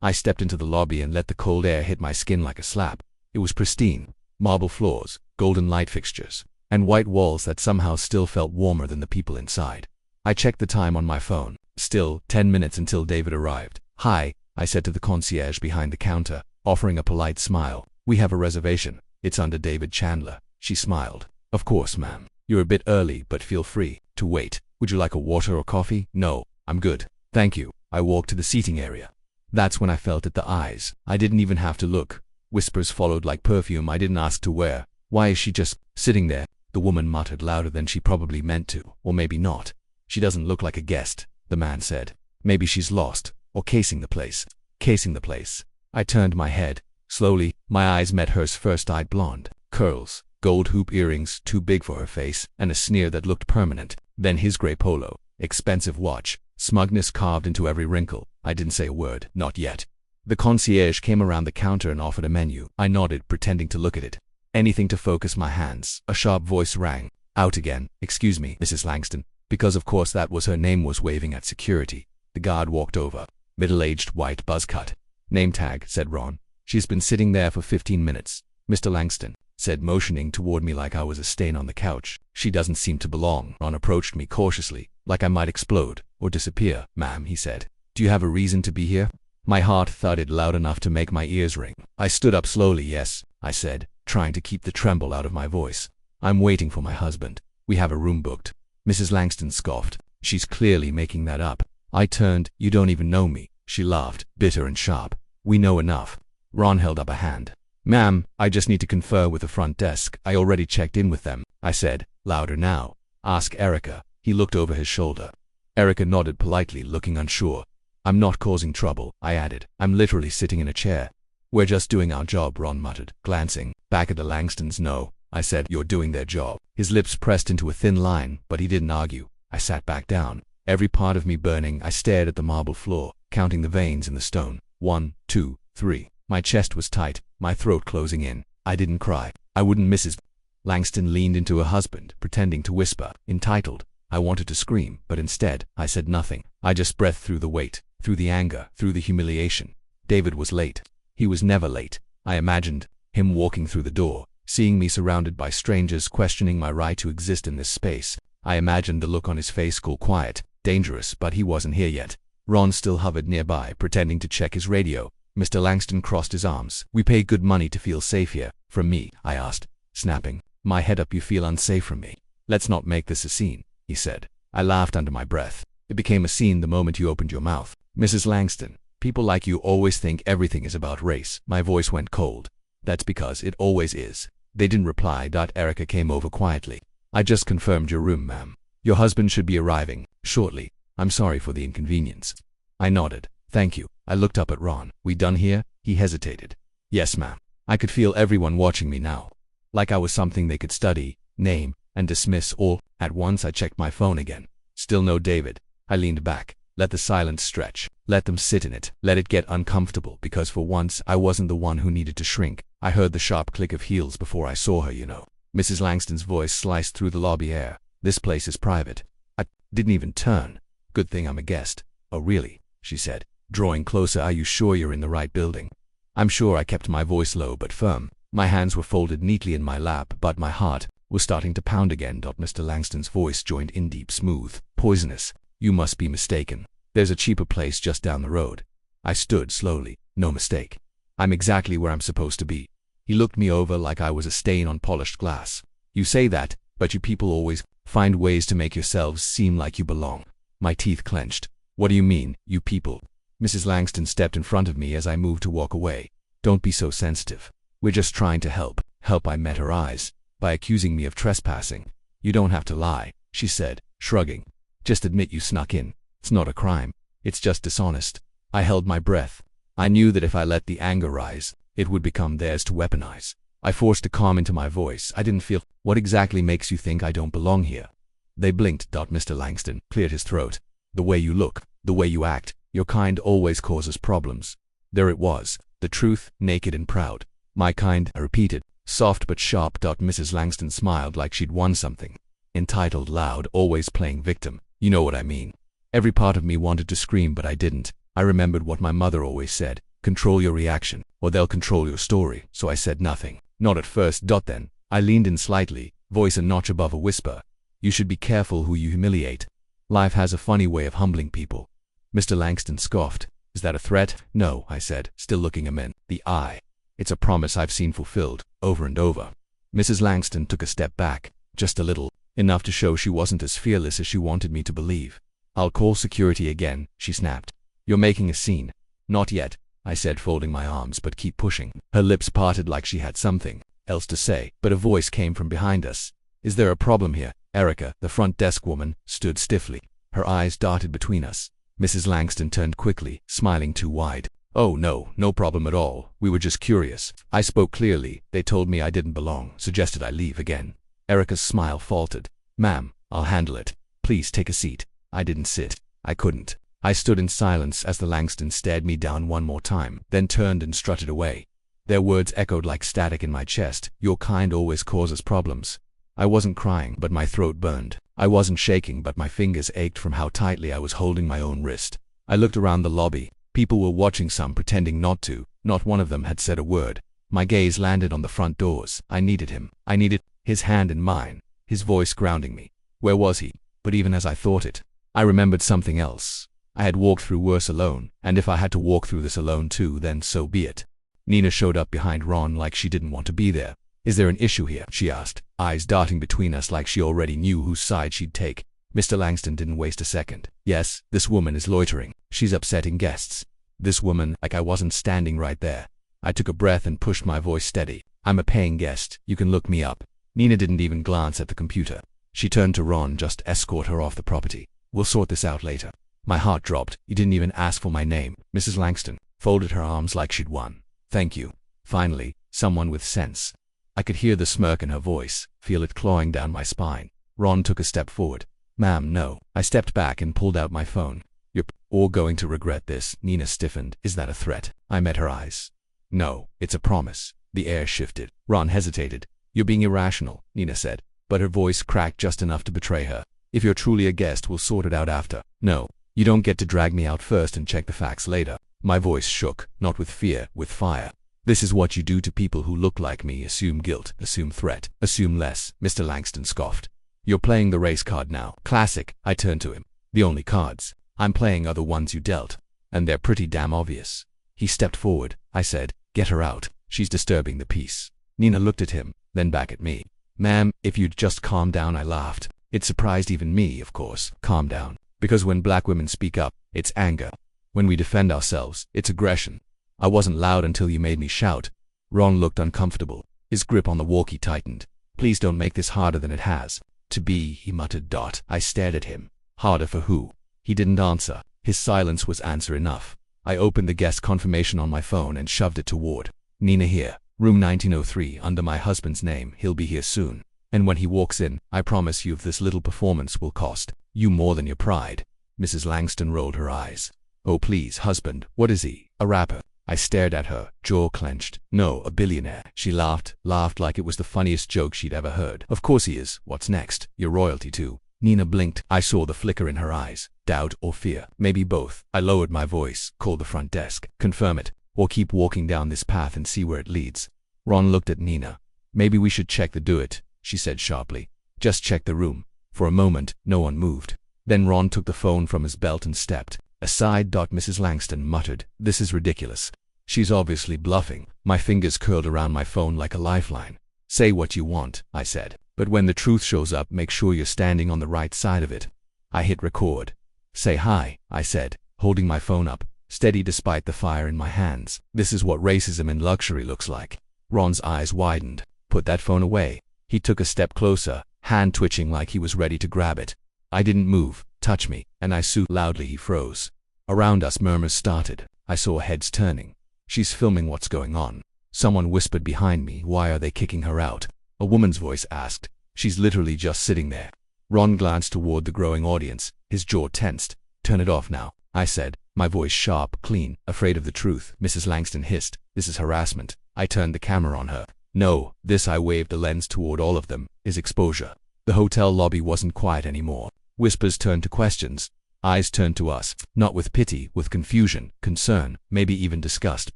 I stepped into the lobby and let the cold air hit my skin like a slap. It was pristine. Marble floors, golden light fixtures, and white walls that somehow still felt warmer than the people inside. I checked the time on my phone. Still 10 minutes until David arrived. "Hi," I said to the concierge behind the counter, offering a polite smile. "We have a reservation. It's under David Chandler." She smiled. "Of course, ma'am. You're a bit early, but feel free to wait. Would you like a water or coffee?" "No, I'm good. Thank you." I walked to the seating area. That's when I felt it, the eyes. I didn't even have to look. Whispers followed like perfume I didn't ask to wear. "Why is she just sitting there?" The woman muttered louder than she probably meant to, or maybe not. "She doesn't look like a guest," the man said. "Maybe she's lost, or casing the place." Casing the place. I turned my head. Slowly, my eyes met hers, first-eyed blonde. Curls, gold hoop earrings too big for her face, and a sneer that looked permanent. Then his gray polo, expensive watch, smugness carved into every wrinkle. I didn't say a word, not yet. The concierge came around the counter and offered a menu. I nodded, pretending to look at it. Anything to focus my hands. A sharp voice rang out again. "Excuse me, Mrs. Langston," because of course that was her name, was waving at security. The guard walked over. Middle-aged, white, buzz cut. "Name tag," said Ron. "She's been sitting there for 15 minutes. Mr. Langston," said, motioning toward me like I was a stain on the couch. "She doesn't seem to belong." Ron approached me cautiously, like I might explode or disappear. "Ma'am," he said, "do you have a reason to be here?" My heart thudded loud enough to make my ears ring. I stood up slowly. "Yes," I said, trying to keep the tremble out of my voice. "I'm waiting for my husband. We have a room booked." Mrs. Langston scoffed. "She's clearly making that up." I turned. "You don't even know me." She laughed, bitter and sharp. "We know enough." Ron held up a hand. "Ma'am, I just need to confer with the front desk. I already checked in with them," I said, louder now. "Ask Erica." He looked over his shoulder. Erica nodded politely, looking unsure. "I'm not causing trouble," I added. "I'm literally sitting in a chair." "We're just doing our job," Ron muttered, glancing back at the Langstons. "No," I said, "you're doing their job." His lips pressed into a thin line, but he didn't argue. I sat back down. Every part of me burning, I stared at the marble floor, counting the veins in the stone. 1, 2, 3. My chest was tight, my throat closing in. I didn't cry. I wouldn't. Mrs. Langston leaned into her husband, pretending to whisper. Entitled. I wanted to scream, but instead, I said nothing. I just breathed through the weight, through the anger, through the humiliation. David was late. He was never late. I imagined him walking through the door, seeing me surrounded by strangers, questioning my right to exist in this space. I imagined the look on his face, cool, quiet, dangerous, but he wasn't here yet. Ron still hovered nearby, pretending to check his radio. Mr. Langston crossed his arms. "We pay good money to feel safe here." "From me?" I asked, snapping my head up. "You feel unsafe from me?" "Let's not make this a scene," he said. I laughed under my breath. "It became a scene the moment you opened your mouth. Mrs. Langston, people like you always think everything is about race." My voice went cold. "That's because it always is." They didn't reply. Erica came over quietly. "I just confirmed your room, ma'am. Your husband should be arriving shortly. I'm sorry for the inconvenience." I nodded. "Thank you." I looked up at Ron. "We done here?" He hesitated. "Yes, ma'am." I could feel everyone watching me now, like I was something they could study, name, and dismiss all at once. I checked my phone again. Still no David. I leaned back. Let the silence stretch. Let them sit in it. Let it get uncomfortable, because for once I wasn't the one who needed to shrink. I heard the sharp click of heels before I saw her, you know. Mrs. Langston's voice sliced through the lobby air. "This place is private." I didn't even turn. "Good thing I'm a guest." "Oh, really?" she said, drawing closer. "Are you sure you're in the right building?" I'm sure. I kept my voice low but firm. My hands were folded neatly in my lap, but my heart was starting to pound again. Mr. Langston's voice joined in, deep, smooth, poisonous. "You must be mistaken. There's a cheaper place just down the road." I stood slowly. "No mistake. I'm exactly where I'm supposed to be." He looked me over like I was a stain on polished glass. "You say that, but you people always find ways to make yourselves seem like you belong." My teeth clenched. "What do you mean, you people?" Mrs. Langston stepped in front of me as I moved to walk away. "Don't be so sensitive. We're just trying to help." "Help?" I met her eyes. "By accusing me of trespassing." "You don't have to lie," she said, shrugging. "Just admit you snuck in. It's not a crime. It's just dishonest." I held my breath. I knew that if I let the anger rise, it would become theirs to weaponize. I forced a calm into my voice. "I didn't feel—" "What exactly makes you think I don't belong here?" They blinked. Mr. Langston cleared his throat. "The way you look, the way you act. Your kind always causes problems." There it was, the truth, naked and proud. "My kind," I repeated, soft but sharp. Mrs. Langston smiled like she'd won something. "Entitled, loud, always playing victim. You know what I mean." Every part of me wanted to scream, but I didn't. I remembered what my mother always said. Control your reaction, or they'll control your story. So I said nothing. Not at first. Then, I leaned in slightly, voice a notch above a whisper. You should be careful who you humiliate. Life has a funny way of humbling people. Mr. Langston scoffed. Is that a threat? No, I said, still looking him in the eye. It's a promise I've seen fulfilled, over and over. Mrs. Langston took a step back, just a little, enough to show she wasn't as fearless as she wanted me to believe. I'll call security again, she snapped. You're making a scene. Not yet, I said, folding my arms, but keep pushing. Her lips parted like she had something else to say, but a voice came from behind us. Is there a problem here? Erica, the front desk woman, stood stiffly. Her eyes darted between us. Mrs. Langston turned quickly, smiling too wide. Oh no problem at all. We were just curious. I spoke clearly. They told me I didn't belong, suggested I leave again. Erica's smile faltered. Ma'am, I'll handle it. Please take a seat. I didn't sit. I couldn't. I stood in silence as the Langstons stared me down one more time, then turned and strutted away. Their words echoed like static in my chest. Your kind always causes problems. I wasn't crying, but my throat burned. I wasn't shaking, but my fingers ached from how tightly I was holding my own wrist. I looked around the lobby. People were watching, some pretending not to. Not one of them had said a word. My gaze landed on the front doors. I needed him. I needed his hand in mine, his voice grounding me. Where was he? But even as I thought it, I remembered something else. I had walked through worse alone, and if I had to walk through this alone too, then so be it. Nina showed up behind Ron like she didn't want to be there. Is there an issue here? She asked, eyes darting between us like she already knew whose side she'd take. Mr. Langston didn't waste a second. Yes, this woman is loitering. She's upsetting guests. This woman, like I wasn't standing right there. I took a breath and pushed my voice steady. I'm a paying guest. You can look me up. Nina didn't even glance at the computer. She turned to Ron, just escort her off the property. We'll sort this out later. My heart dropped. You didn't even ask for my name. Mrs. Langston folded her arms like she'd won. Thank you. Finally, someone with sense. I could hear the smirk in her voice, feel it clawing down my spine. Ron took a step forward. Ma'am, no. I stepped back and pulled out my phone. You're all going to regret this. Nina stiffened. Is that a threat? I met her eyes. No, it's a promise. The air shifted. Ron hesitated. You're being irrational, Nina said, but her voice cracked just enough to betray her. If you're truly a guest, we'll sort it out after. No, you don't get to drag me out first and check the facts later. My voice shook, not with fear, with fire. This is what you do to people who look like me. Assume guilt, assume threat, assume less. Mr. Langston scoffed. You're playing the race card now. Classic. I turned to him. The only cards I'm playing are the ones you dealt, and they're pretty damn obvious. He stepped forward. I said, get her out. She's disturbing the peace. Nina looked at him, then back at me. Ma'am, if you'd just calm down, I laughed. It surprised even me, of course. Calm down. Because when black women speak up, it's anger. When we defend ourselves, it's aggression. I wasn't loud until you made me shout. Ron looked uncomfortable. His grip on the walkie tightened. Please don't make this harder than it has to be, he muttered. I stared at him. Harder for who? He didn't answer. His silence was answer enough. I opened the guest confirmation on my phone and shoved it toward. Nina here. Room 1903 under my husband's name. He'll be here soon. And when he walks in, I promise you this little performance will cost you more than your pride. Mrs. Langston rolled her eyes. Oh please, husband, what is he? A rapper? I stared at her, jaw clenched. No, a billionaire. She laughed like it was the funniest joke she'd ever heard. Of course he is. What's next? You're royalty too. Nina blinked. I saw the flicker in her eyes. Doubt or fear. Maybe both. I lowered my voice. Call the front desk. Confirm it. Or keep walking down this path and see where it leads. Ron looked at Nina. Maybe we should check the do-it, she said sharply. Just check the room. For a moment, no one moved. Then Ron took the phone from his belt and stepped aside. Mrs. Langston muttered, this is ridiculous. She's obviously bluffing. My fingers curled around my phone like a lifeline. Say what you want, I said. But when the truth shows up, make sure you're standing on the right side of it. I hit record. Say hi, I said, holding my phone up, steady despite the fire in my hands. This is what racism in luxury looks like. Ron's eyes widened. Put that phone away. He took a step closer, hand twitching like he was ready to grab it. I didn't move. Touch me, and I soothed loudly. He froze. Around us murmurs started. I saw heads turning. She's filming what's going on. Someone whispered behind me, why are they kicking her out? A woman's voice asked. She's literally just sitting there. Ron glanced toward the growing audience, his jaw tensed. Turn it off now, I said, my voice sharp, clean, afraid of the truth. Mrs. Langston hissed. This is harassment. I turned the camera on her. No, this, I waved the lens toward all of them, is exposure. The hotel lobby wasn't quiet anymore. Whispers turned to questions. Eyes turned to us, not with pity, with confusion, concern, maybe even disgust,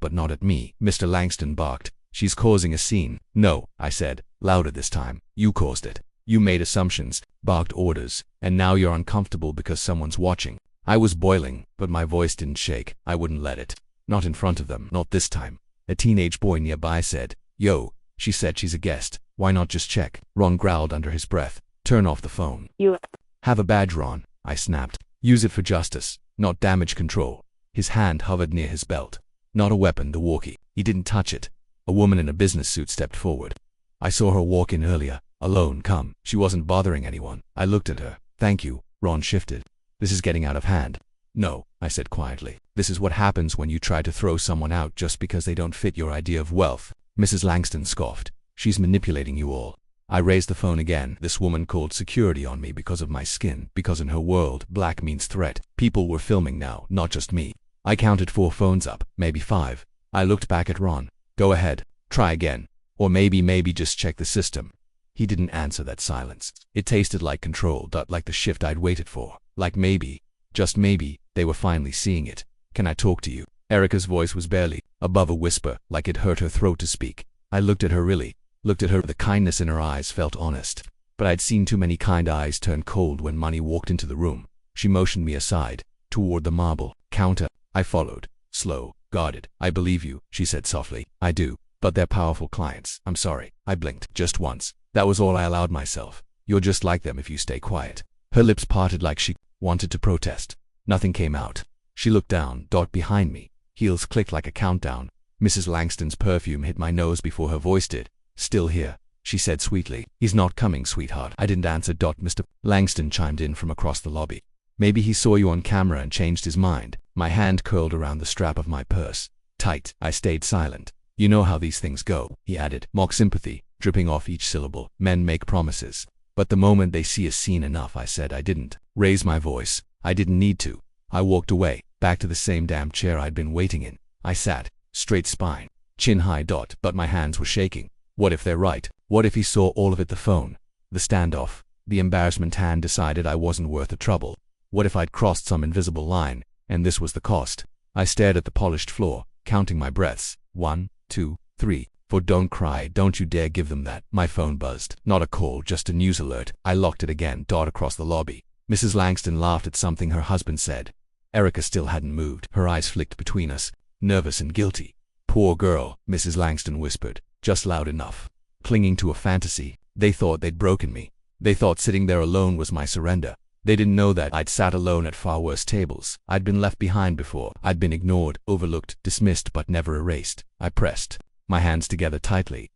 but not at me. Mr. Langston barked. She's causing a scene. No, I said, louder this time. You caused it. You made assumptions, barked orders, and now you're uncomfortable because someone's watching. I was boiling, but my voice didn't shake. I wouldn't let it. Not in front of them, not this time. A teenage boy nearby said, "Yo, she said she's a guest. Why not just check?" Ron growled under his breath. "Turn off the phone." "You have a badge, Ron," I snapped. "Use it for justice, not damage control." His hand hovered near his belt. Not a weapon, the walkie. He didn't touch it. A woman in a business suit stepped forward. I saw her walk in earlier. Alone, come. She wasn't bothering anyone. I looked at her. "Thank you." Ron shifted. "This is getting out of hand." "No," I said quietly. "This is what happens when you try to throw someone out just because they don't fit your idea of wealth." Mrs. Langston scoffed. "She's manipulating you all." I raised the phone again. This woman called security on me because of my skin, because in her world, black means threat. People were filming now, not just me. I counted 4 phones up, maybe 5. I looked back at Ron. "Go ahead. Try again. Or maybe just check the system." He didn't answer that silence. It tasted like control, like the shift I'd waited for. Like maybe, just maybe, they were finally seeing it. "Can I talk to you?" Erica's voice was barely above a whisper, like it hurt her throat to speak. I looked at her really. Looked at her. The kindness in her eyes felt honest. But I'd seen too many kind eyes turn cold when money walked into the room. She motioned me aside, toward the marble counter. I followed. Slow, guarded. "I believe you," she said softly. "I do. But they're powerful clients. I'm sorry." I blinked. Just once. That was all I allowed myself. "You're just like them if you stay quiet." Her lips parted like she wanted to protest. Nothing came out. She looked down, behind me. Heels clicked like a countdown. Mrs. Langston's perfume hit my nose before her voice did. "Still here," she said sweetly. "He's not coming, sweetheart." I didn't answer. Mr. Langston chimed in from across the lobby. "Maybe he saw you on camera and changed his mind." My hand curled around the strap of my purse. Tight. I stayed silent. "You know how these things go," he added, mock sympathy, dripping off each syllable. "Men make promises. But the moment they see a scene enough," I said. I didn't raise my voice. I didn't need to. I walked away, back to the same damn chair I'd been waiting in. I sat, straight spine, chin high. But my hands were shaking. What if they're right? What if he saw all of it? The phone, the standoff, the embarrassment. Hand decided I wasn't worth the trouble. What if I'd crossed some invisible line, and this was the cost? I stared at the polished floor, counting my breaths. 1, 2, 3, 4. "Don't cry. Don't you dare give them that." My phone buzzed. Not a call, just a news alert. I locked it again. Across the lobby. Mrs. Langston laughed at something her husband said. Erica still hadn't moved. Her eyes flicked between us, nervous and guilty. "Poor girl," Mrs. Langston whispered. Just loud enough. Clinging to a fantasy. They thought they'd broken me. They thought sitting there alone was my surrender. They didn't know that I'd sat alone at far worse tables. I'd been left behind before. I'd been ignored, overlooked, dismissed, but never erased. I pressed my hands together tightly.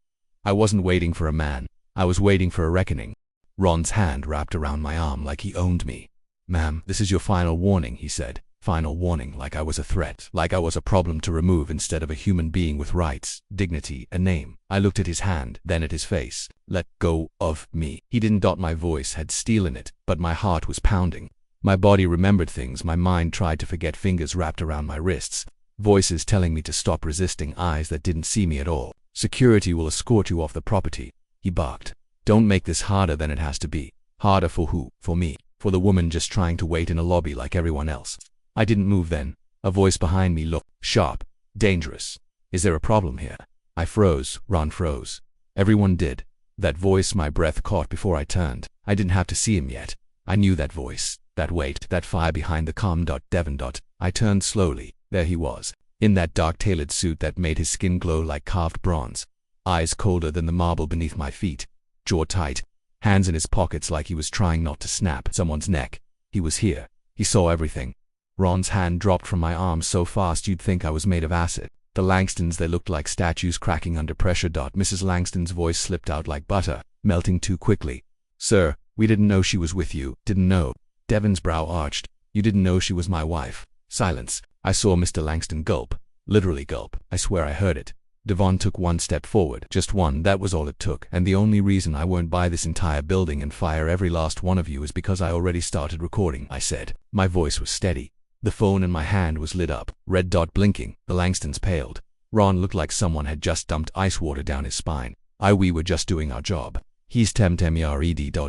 I wasn't waiting for a man. I was waiting for a reckoning. Ron's hand wrapped around my arm like he owned me. "Ma'am, this is your final warning," he said. Final warning, like I was a threat, like I was a problem to remove instead of a human being with rights, dignity, a name. I looked at his hand, then at his face. "Let go of me." He didn't. My voice had steel in it, but my heart was pounding. My body remembered things. My mind tried to forget. Fingers wrapped around my wrists. Voices telling me to stop resisting. Eyes that didn't see me at all. "Security will escort you off the property," he barked. "Don't make this harder than it has to be." Harder for who? For me. For the woman just trying to wait in a lobby like everyone else. I didn't move then. A voice behind me looked sharp, dangerous. "Is there a problem here?" I froze. Ron froze. Everyone did. That voice, my breath caught before I turned. I didn't have to see him yet. I knew that voice, that weight, that fire behind the calm. Devon. I turned slowly. There he was, in that dark tailored suit that made his skin glow like carved bronze. Eyes colder than the marble beneath my feet. Jaw tight. Hands in his pockets like he was trying not to snap someone's neck. He was here. He saw everything. Ron's hand dropped from my arm so fast you'd think I was made of acid. The Langstons, they looked like statues cracking under pressure. Mrs. Langston's voice slipped out like butter, melting too quickly. "Sir, we didn't know she was with you." "Didn't know?" Devon's brow arched. "You didn't know she was my wife?" Silence. I saw Mr. Langston gulp. Literally gulp. I swear I heard it. Devon took one step forward. Just one. That was all it took. "And the only reason I won't buy this entire building and fire every last one of you is because I already started recording," I said. My voice was steady. The phone in my hand was lit up, red dot blinking. The Langstons paled. Ron looked like someone had just dumped ice water down his spine. We were just doing our job. "He's temted."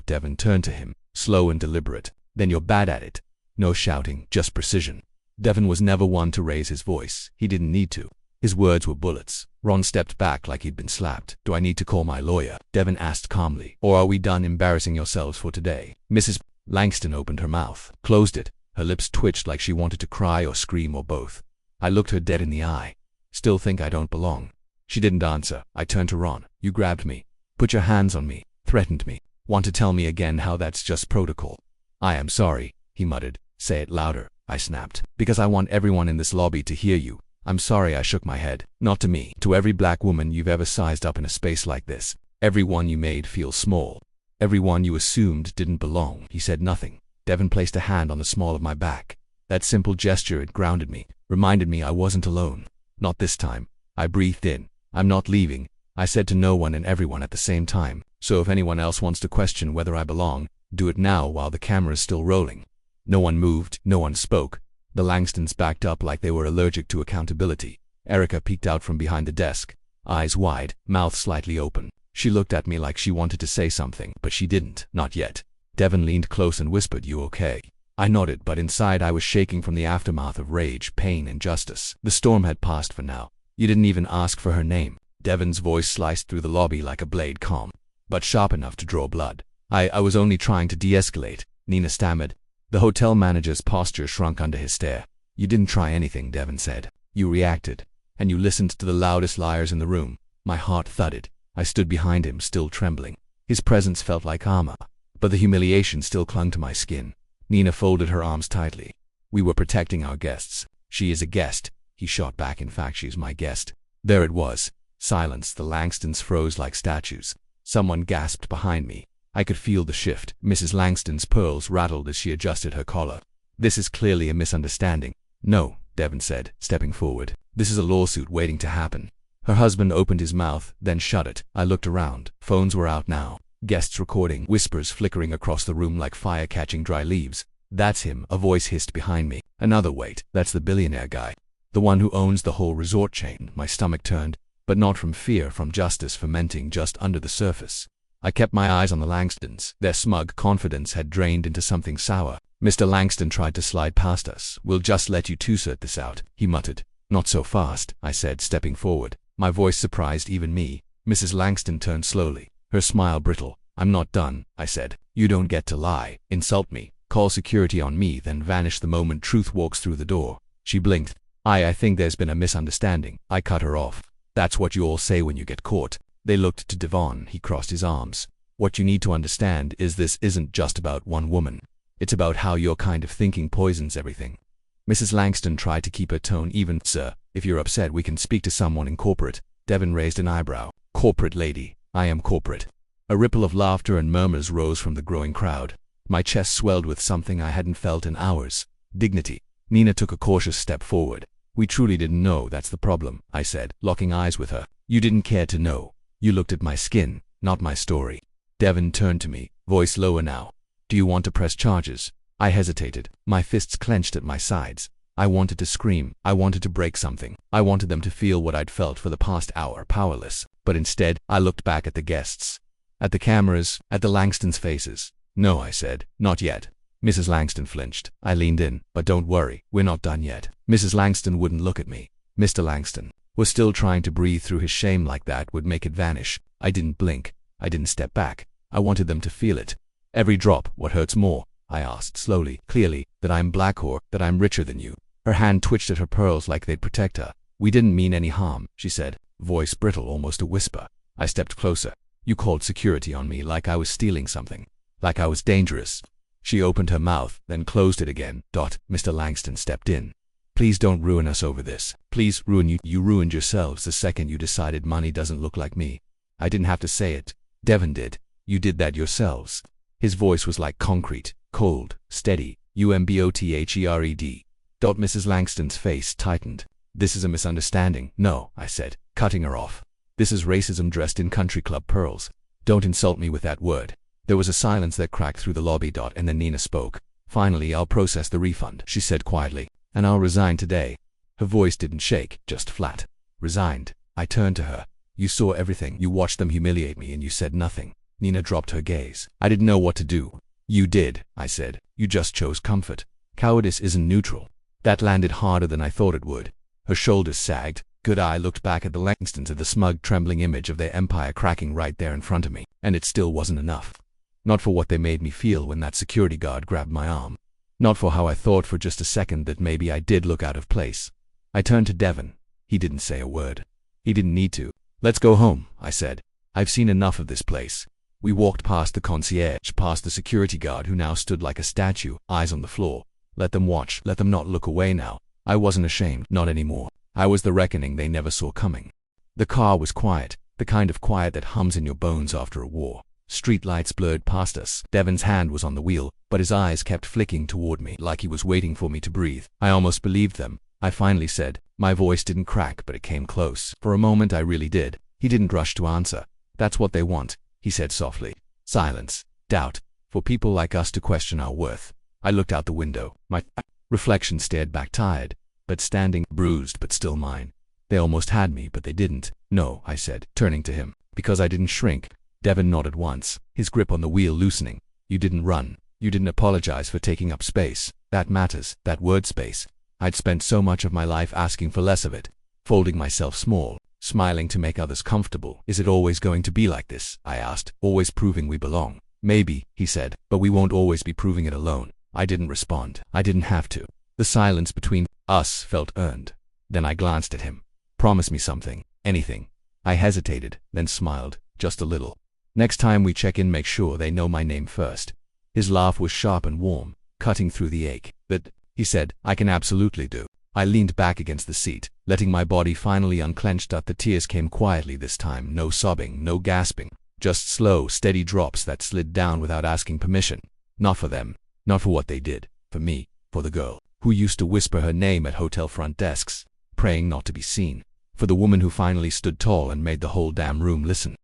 Devon turned to him, slow and deliberate. "Then you're bad at it." No shouting, just precision. Devon was never one to raise his voice. He didn't need to. His words were bullets. Ron stepped back like he'd been slapped. "Do I need to call my lawyer?" Devon asked calmly. "Or are we done embarrassing yourselves for today?" Mrs. Langston opened her mouth, closed it. Her lips twitched like she wanted to cry or scream or both. I looked her dead in the eye. "Still think I don't belong?" She didn't answer. I turned to Ron. "You grabbed me, put your hands on me, threatened me. Want to tell me again how that's just protocol?" "I am sorry," he muttered. "Say it louder," I snapped. "Because I want everyone in this lobby to hear you. I'm sorry." I shook my head. "Not to me. To every black woman you've ever sized up in a space like this. Every one you made feel small. Every one you assumed didn't belong." He said nothing. Devon placed a hand on the small of my back. That simple gesture, it grounded me, reminded me I wasn't alone. "Not this time." I breathed in. "I'm not leaving," I said to no one and everyone at the same time. "So if anyone else wants to question whether I belong, do it now while the camera's still rolling." No one moved, no one spoke. The Langstons backed up like they were allergic to accountability. Erica peeked out from behind the desk, eyes wide, mouth slightly open. She looked at me like she wanted to say something, but she didn't. "Not yet." Devon leaned close and whispered, "You okay?" I nodded, but inside I was shaking from the aftermath of rage, pain, and justice. The storm had passed for now. "You didn't even ask for her name." Devon's voice sliced through the lobby like a blade, calm, but sharp enough to draw blood. I was only trying to de-escalate," Nina stammered. The hotel manager's posture shrunk under his stare. "You didn't try anything," Devon said. "You reacted. And you listened to the loudest liars in the room." My heart thudded. I stood behind him, still trembling. His presence felt like armor, but the humiliation still clung to my skin. Nina folded her arms tightly. "We were protecting our guests." "She is a guest," he shot back. "In fact, she's my guest." There it was. Silence. The Langstons froze like statues. Someone gasped behind me. I could feel the shift. Mrs. Langston's pearls rattled as she adjusted her collar. "This is clearly a misunderstanding." "No," Devon said, stepping forward. "This is a lawsuit waiting to happen." Her husband opened his mouth, then shut it. I looked around. Phones were out now. Guests recording, whispers flickering across the room like fire catching dry leaves. "That's him," a voice hissed behind me. Another wait. "That's the billionaire guy. The one who owns the whole resort chain." My stomach turned, but not from fear, from justice fermenting just under the surface. I kept my eyes on the Langstons. Their smug confidence had drained into something sour. Mr. Langston tried to slide past us. "We'll just let you two sort this out," he muttered. "Not so fast," I said, stepping forward. My voice surprised even me. Mrs. Langston turned slowly, her smile brittle. "I'm not done," I said. "You don't get to lie, insult me, call security on me, then vanish the moment truth walks through the door." She blinked. I think there's been a misunderstanding." I cut her off. "That's what you all say when you get caught." They looked to Devon. He crossed his arms. "What you need to understand is this isn't just about one woman. It's about how your kind of thinking poisons everything." Mrs. Langston tried to keep her tone even. "Sir, if you're upset, we can speak to someone in corporate." Devon raised an eyebrow. "Corporate, lady. I am corporate." A ripple of laughter and murmurs rose from the growing crowd. My chest swelled with something I hadn't felt in hours. Dignity. Nina took a cautious step forward. "We truly didn't know, that's the problem," I said, locking eyes with her. "You didn't care to know. You looked at my skin, not my story." Devon turned to me, voice lower now. "Do you want to press charges?" I hesitated, my fists clenched at my sides. I wanted to scream. I wanted to break something. I wanted them to feel what I'd felt for the past hour, powerless. But instead, I looked back at the guests, at the cameras, at the Langstons' faces. "No," I said, "not yet." Mrs. Langston flinched. I leaned in. "But don't worry, we're not done yet." Mrs. Langston wouldn't look at me. Mr. Langston was still trying to breathe through his shame like that would make it vanish. I didn't blink. I didn't step back. I wanted them to feel it. "Every drop, what hurts more?" I asked slowly, clearly. "That I'm black or that I'm richer than you?" Her hand twitched at her pearls like they'd protect her. "We didn't mean any harm," she said, voice brittle, almost a whisper. I stepped closer. "You called security on me like I was stealing something, like I was dangerous." She opened her mouth, then closed it again. Mr. Langston stepped in. "Please don't ruin us over this. Please ruin you. You ruined yourselves the second you decided money doesn't look like me." I didn't have to say it. Devon did. "You did that yourselves." His voice was like concrete, cold, steady. "UMBOTHERED." Mrs. Langston's face tightened. "This is a misunderstanding." "No," I said, cutting her off. "This is racism dressed in country club pearls. Don't insult me with that word." There was a silence that cracked through the lobby. And then Nina spoke. "Finally, I'll process the refund," she said quietly. "And I'll resign today." Her voice didn't shake, just flat. "Resigned." I turned to her. "You saw everything. You watched them humiliate me and you said nothing." Nina dropped her gaze. I didn't know what to do. "You did," I said. "You just chose comfort." Cowardice isn't neutral. That landed harder than I thought it would. Her shoulders sagged. Good eye looked back at the Langstons at the smug, trembling image of their empire cracking right there in front of me, and it still wasn't enough. Not for what they made me feel when that security guard grabbed my arm. Not for how I thought for just a second that maybe I did look out of place. I turned to Devon. He didn't say a word. He didn't need to. "Let's go home," I said. "I've seen enough of this place." We walked past the concierge, past the security guard who now stood like a statue, eyes on the floor. Let them watch, let them not look away now. I wasn't ashamed, not anymore. I was the reckoning they never saw coming. The car was quiet, the kind of quiet that hums in your bones after a war. Street lights blurred past us. Devon's hand was on the wheel, but his eyes kept flicking toward me like he was waiting for me to breathe. I almost believed them. I finally said. My voice didn't crack, but it came close. For a moment I really did. He didn't rush to answer. "That's what they want," he said softly. Silence. Doubt. For people like us to question our worth. I looked out the window. My reflection stared back, tired, but standing, bruised but still mine. They almost had me, but they didn't. "No," I said, turning to him. "Because I didn't shrink." Devon nodded once, his grip on the wheel loosening. "You didn't run. You didn't apologize for taking up space. That matters, that word space. I'd spent so much of my life asking for less of it, folding myself small, smiling to make others comfortable. Is it always going to be like this?" I asked. "Always proving we belong?" "Maybe," he said, "but we won't always be proving it alone." I didn't respond. I didn't have to. The silence between us felt earned. Then I glanced at him. "Promise me something. Anything." I hesitated, then smiled, just a little. "Next time we check in, make sure they know my name first." His laugh was sharp and warm, cutting through the ache. "That," he said, "I can absolutely do." I leaned back against the seat, letting my body finally unclench. The tears came quietly this time, no sobbing, no gasping, just slow, steady drops that slid down without asking permission. Not for them, not for what they did, for me, for the girl who used to whisper her name at hotel front desks, praying not to be seen, for the woman who finally stood tall and made the whole damn room listen.